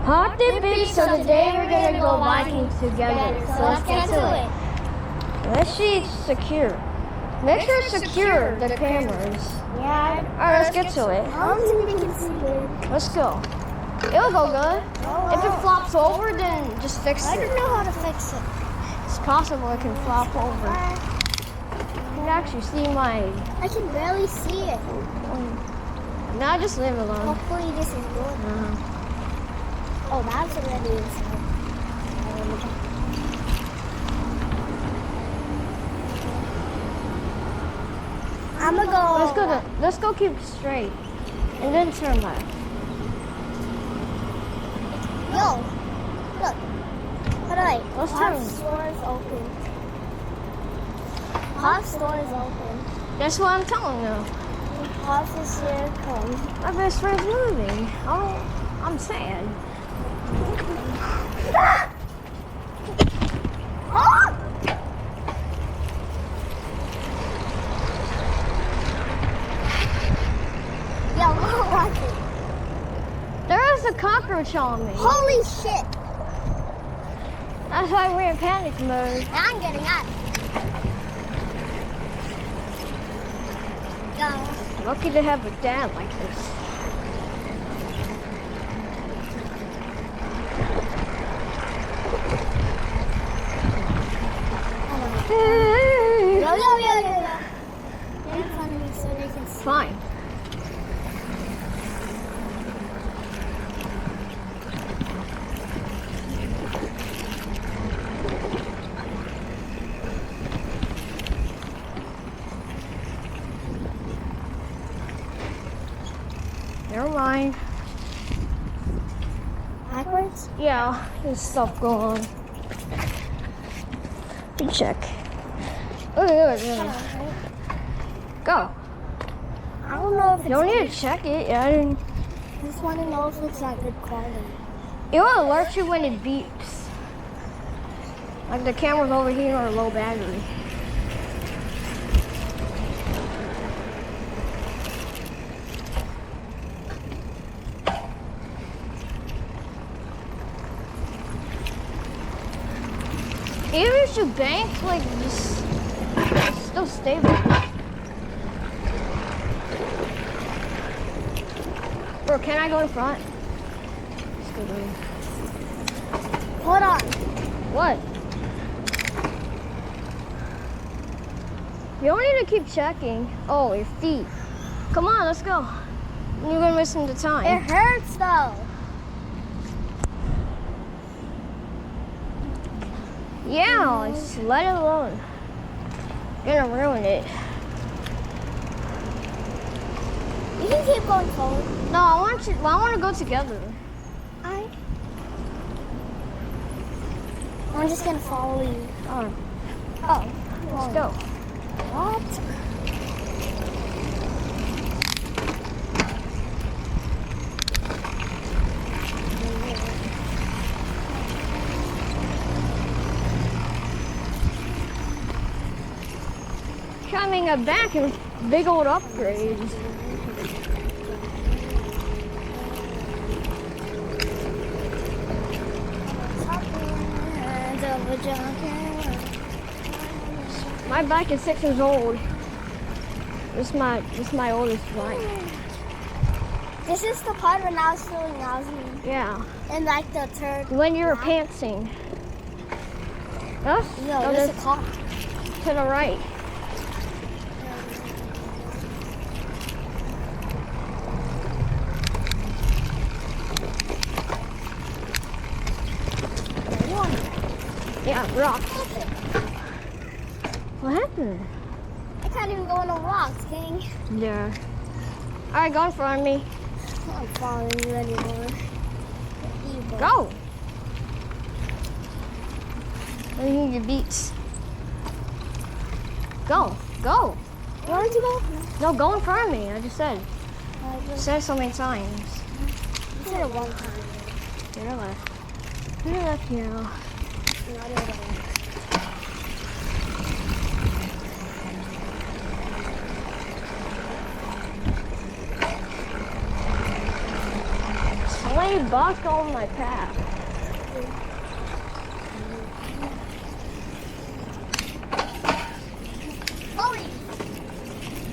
Hot dip beach, so today we're gonna go biking together. So let's get to it. Let's see it's secure. Make sure it's secure, the cameras. Yeah. Alright, let's get to it. Let's go. It'll go good. If it flops over, then just fix I it. don't know how to fix it. It's possible it can flop over. You can actually see my... I can barely see it. Now just leave it alone. Hopefully this is good. Oh, that's already inside. I'm gonna go. Let's go keep straight. And then turn left. Yo, look. How do I? Let's Hot turn. store is open. Hot store is open. That's what I'm telling you. Officer comes. My best friend's moving. Oh, I'm sad. Yo, watch it. There is a cockroach on me. Holy shit. That's why we're in panic mode. I'm getting out. Go. Lucky to have a dad like this. Yo. Get in front of me so they can see. Fine. Never mind. Backwards? Yeah, there's stuff going on. Good check. Look at this. Go. I don't know if it's You don't need to check it. Yeah, I didn't. I just want to know if it's not good quality. It will alert you when it beeps. Like the camera's over here or low battery. Even if you bank, like, just it's still stable. Bro, can I go in front? Let's go in. Hold on. What? You don't need to keep checking. Oh, your feet. Come on, let's go. You're gonna miss the time. It hurts though. Yeah, just let it alone. You're gonna ruin it. You can keep going forward. No, I want to go together. I'm just gonna follow you. Oh, Oh. let's go. What? Coming back and big old upgrades. My bike is 6 years old. This is my oldest bike. This is the part when I was feeling lousy. Yeah. And like the third. When you were pantsing. Us? No, there's a car. To the right. Yeah, rocks. What happened? I can't even go on the rocks, King. Yeah. Alright, go in front of me. I'm not following you anymore. Evil. Go. Let me hear your beats. Go. Go. Where did you go? No, go in front of me. I just said. I just Said it so many times. said it one time. To the left. To the left here. Not the other way. Lane blocked all my path.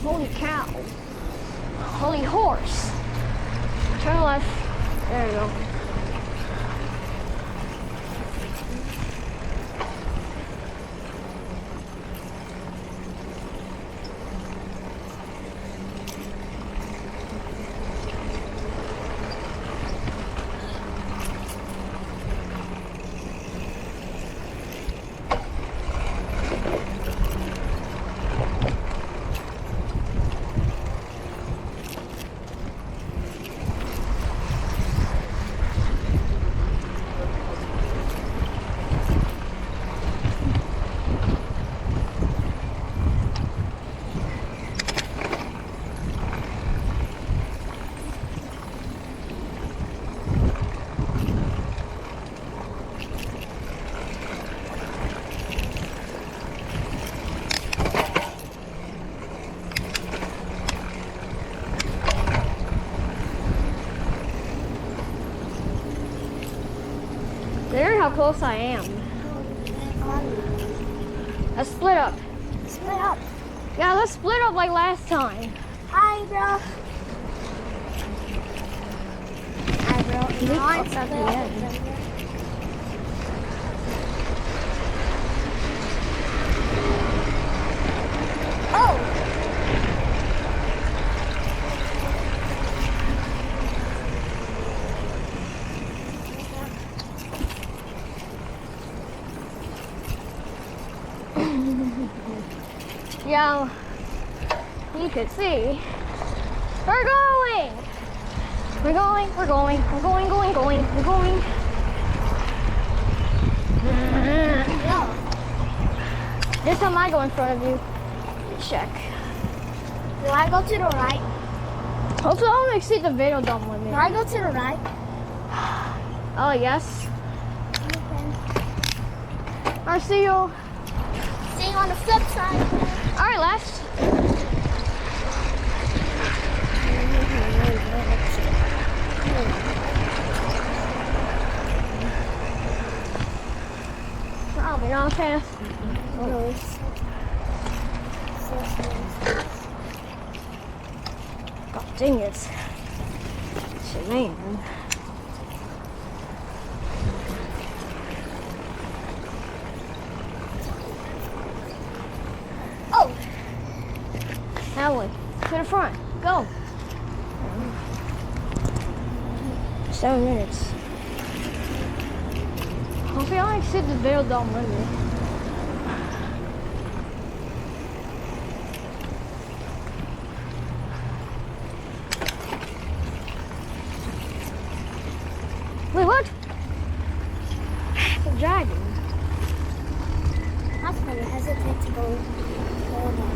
Holy cow. Holy horse. Turn left. There you go. There, how close I am. Let's split up. Split up. Yeah, let's split up like last time. Hi, bro. Hi, bro. No, I'm Up at the end. Oh! Yeah, you could see. We're going! We're going, we're going, we're going, we're going. This time I go in front of you. Check. Do I go to the right? Hopefully I'll exceed the video dome Do limit. I go to the right? Oh, yes. Okay. I'll see you. See you on the flip side. All right, left. Probably not fast. God dang it. Shit, man. Oh! That way. To the front. Go. 7 minutes. Hopefully I'll exceed the video dome limit. Wait, what? The dragon. That's when I hesitate to go further.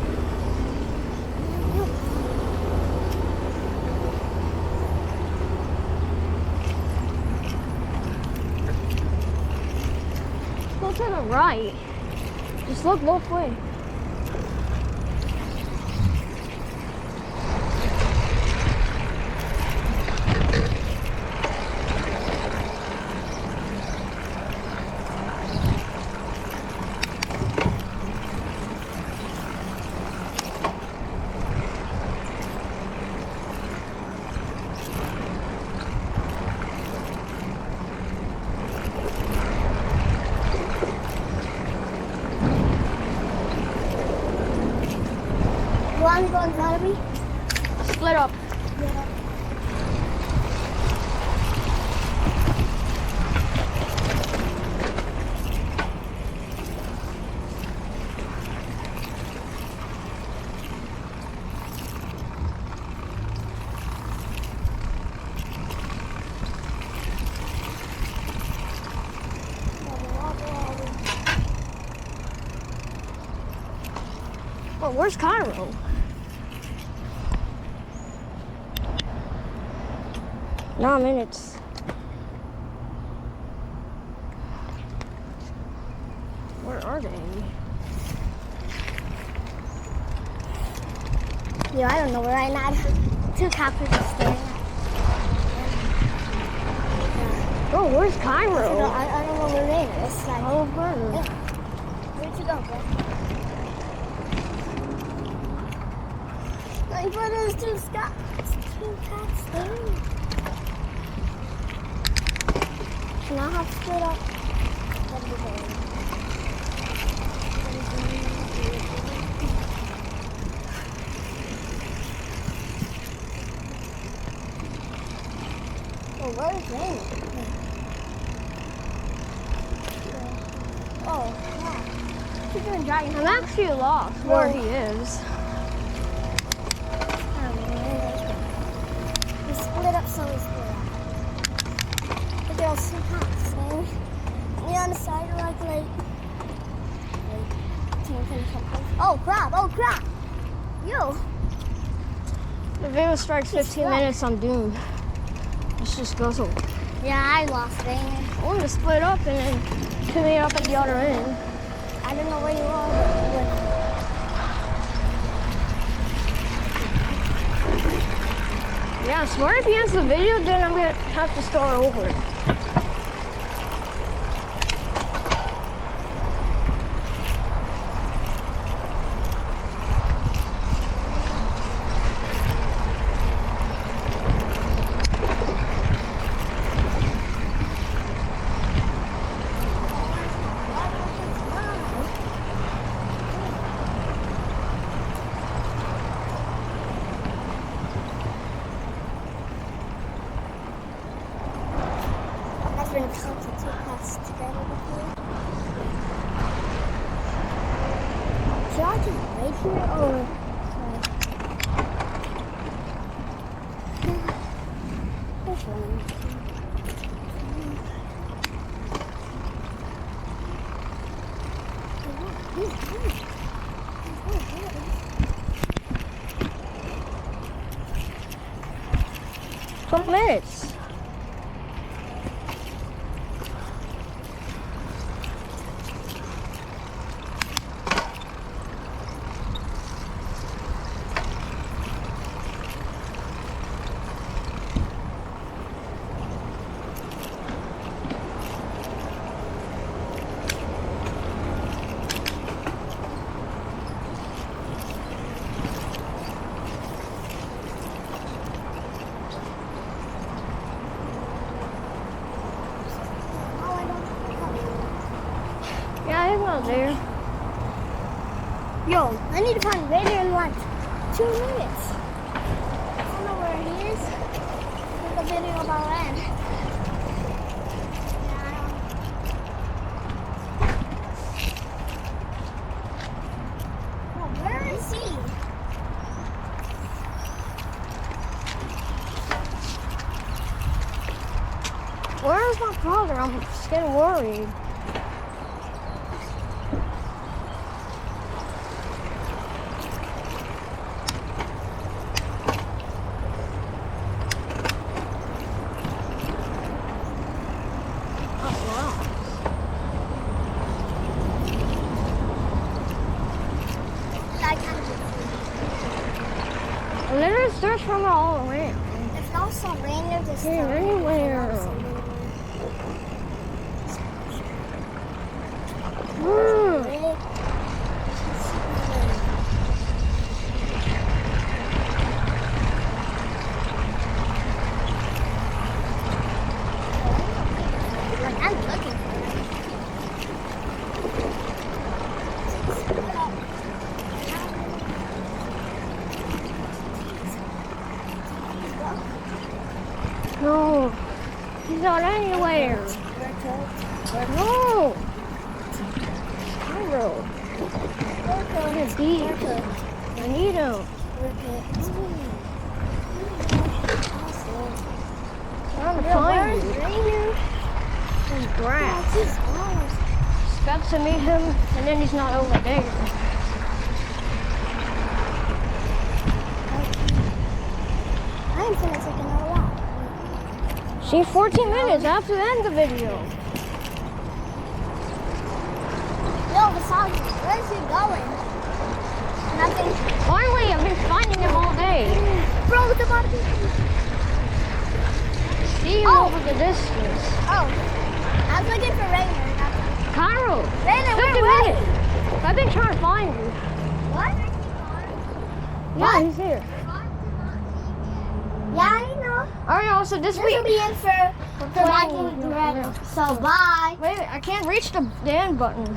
Go to the right. Just look both ways. You want to go in front of me? Split up. Yeah. Well, where's Kairo? No minutes. Where are they? Yeah, I don't know where I'm at. Two coppers are staring at. Oh, where's I Kairo? don't know where it is. It's like, Oh, bird. where'd you go, bro? My brother's two cats there. Can I have split up? Oh, where is Rainer? Oh, yeah. He's doing dragon. I'm actually lost where he is. We split up, so we split up. But there are two cats, eh? Me on the side are like, oh crap, oh crap! Yo! The video strikes 15 minutes, I'm doomed. Let's just go so. Yeah, I lost Rainer. I want to split up and then to meet up at the other end. I don't know where you are, but Yeah, smart if he ends the video, then I'm gonna have to start over. I've been counting two cats together before. Should I just wait here or? Which one? What minutes? Yeah, he's not there. Yo, I need to find Vader in like 2 minutes. I don't know where he is. Make a video about that. Oh, where is he? Where's my brother? I'm just getting worried. I can't I literally searched from all around. There's also Rainer this Hey, Rainer. I'm looking for No, he's not anywhere. No. Kairo. He's deep. I need him. I'm trying to find you. There's grass. Just got to meet him, and then he's not over there. I'm gonna take another walk. See, 14 minutes. I have to end the video. Yo, Vasagi, where's he going? Nothing. Finally, I've been finding him all day. Bro, with the body. see him over the distance. Oh. I was looking for Rainer. Kairo! Rainer, Just a where? minute. I've been trying to find you. What? Yeah, he's here. Yeah, I know. Alright, also this This week. will be in for Viking Director. So bye. Wait, I can't reach the end button.